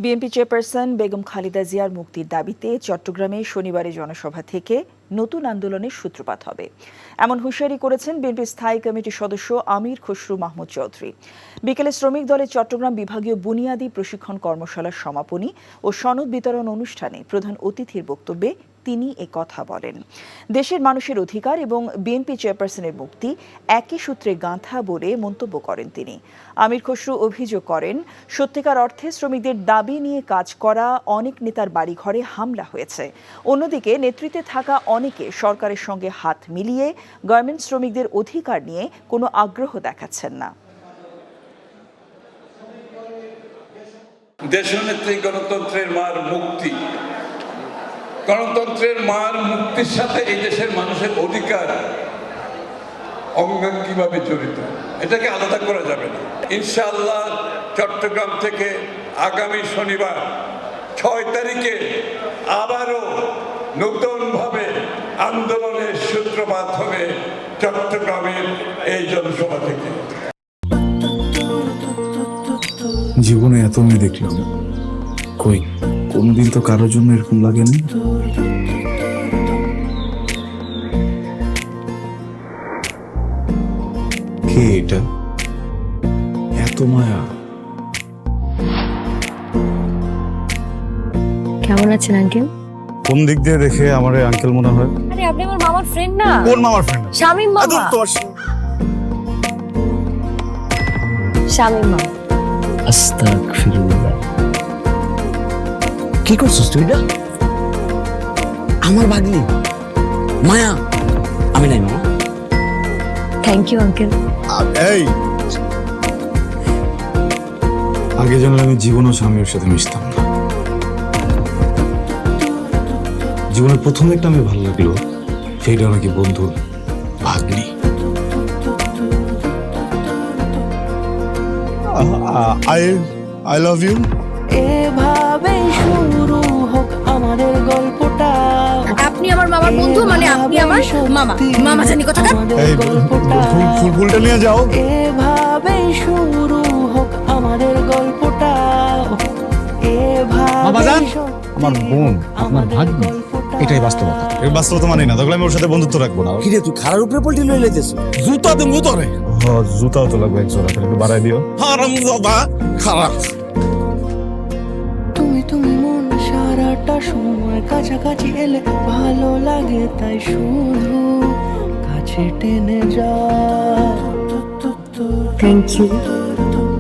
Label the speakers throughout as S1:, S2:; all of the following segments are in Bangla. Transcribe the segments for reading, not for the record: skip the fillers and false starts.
S1: বিএনপি চেয়ারপারসন বেগম খালেদা জিয়ার মুক্তির দাবিতে চট্টগ্রামে শনিবারে জনসভা থেকে নতুন আন্দোলনের সূত্রপাত হবে এমন হুঁশিয়ারি করেছেন বিএনপি স্থায়ী কমিটির সদস্য আমির খসরু মাহমুদ চৌধুরী। বিকেলে শ্রমিক দলের চট্টগ্রাম বিভাগীয় বুনিয়াদী প্রশিক্ষণ কর্মশালার সমাপনী ও সনদ বিতরণ অনুষ্ঠানে প্রধান অতিথির বক্তব্যে তিনি কথা বলেন। দেশের মানুষের অধিকার এবং বিএনপি চেয়ারপারসনের মুক্তি একই সূত্রে গাঁথা বলে মন্তব্য করেন তিনি। আমির খসরু অভিযোগ করেন, সত্যিকার অর্থে শ্রমিকদের দাবি নিয়ে কাজ করা অনেক নেতার বাড়িঘরে হামলা হয়েছে। অন্যদিকে নেতৃত্বে থাকা অনেকে সরকারের সঙ্গে হাত মিলিয়ে গার্মেন্টস শ্রমিকদের অধিকার নিয়ে কোনো আগ্রহ দেখাচ্ছেন না।
S2: দেশনেত্রী গণতন্ত্রের মার মুক্তি, গণতন্ত্রের মার মুক্তির সাথে এই দেশের মানুষের অধিকার অঙ্গাঙ্গিভাবে জড়িত, এটাকে আলাদা করা যাবে না। ইনশাআল্লাহ চট্টগ্রাম থেকে আগামী শনিবার 6 তারিখে আবারও নতুনভাবে আন্দোলনের সূত্রপাত হবে চট্টগ্রামের এই জনসভা থেকে।
S3: জীবনে এত মেয়ে দেখলাম, কই কোনদিন তো কারোর জন্য এরকম লাগেনি। কে এটা? এত মায়া।
S4: কেমন আছেন আঙ্কেল?
S3: কোন দিক দিয়ে দেখে আমার আঙ্কেল মনে হয়?
S4: আরে আপনি আমার মামার ফ্রেন্ড না?
S3: কোন মামার ফ্রেন্ড?
S4: শামীম মামা। শামীম মামা।
S5: আস্তাগফিরুল্লাহ। কি করছিস তুই? না আমার ভাগ্নি মায়া। আমি নাই মামা।
S4: Thank you uncle.
S3: এই আগে জানলে আমি জীবনও স্বামীর সাথে মিশতাম না। জীবনের প্রথম একটা আমি ভালো লাগলো, সেইটা নাকি বন্ধুর ভাগ্নি। I love you.
S6: এভাবে শুরু হোক আমাদের গল্পটা।
S4: আপনি আমার মামার বন্ধু, মানে আপনি আমার মামা। মামা জানি কথাটা।
S3: এই ফুলটা নিয়ে যাও।
S6: এভাবে শুরু হোক আমাদের গল্পটা।
S3: বাবাজান, আমার বোন আপনার ভাগ্নি, এটাই বাস্তবতা। এই বাস্তবতা মানি না, তাহলে আমি ওর সাথে বন্ধুত্ব রাখবো না।
S5: কি রে তুই খারার উপরে পল্টি লই লাইতেছ?
S3: জুতা দেবো তোরে। হ্যাঁ, জুতাও তো লাগবে এক জোড়া, একটু বাড়াই দিও। হারামজাদা খারাপ।
S6: তুমি মন সারাটা সময় কাছাকাছি এলে ভালো লাগে, তাই শুধু কাছে টেনে যা।
S4: Thank you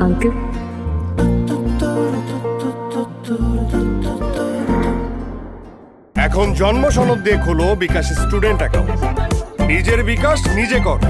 S4: uncle.
S7: এখন জন্ম সনদ দিয়ে খোলো বিকাশ স্টুডেন্ট অ্যাকাউন্ট। নিজের বিকাশ নিজে কর।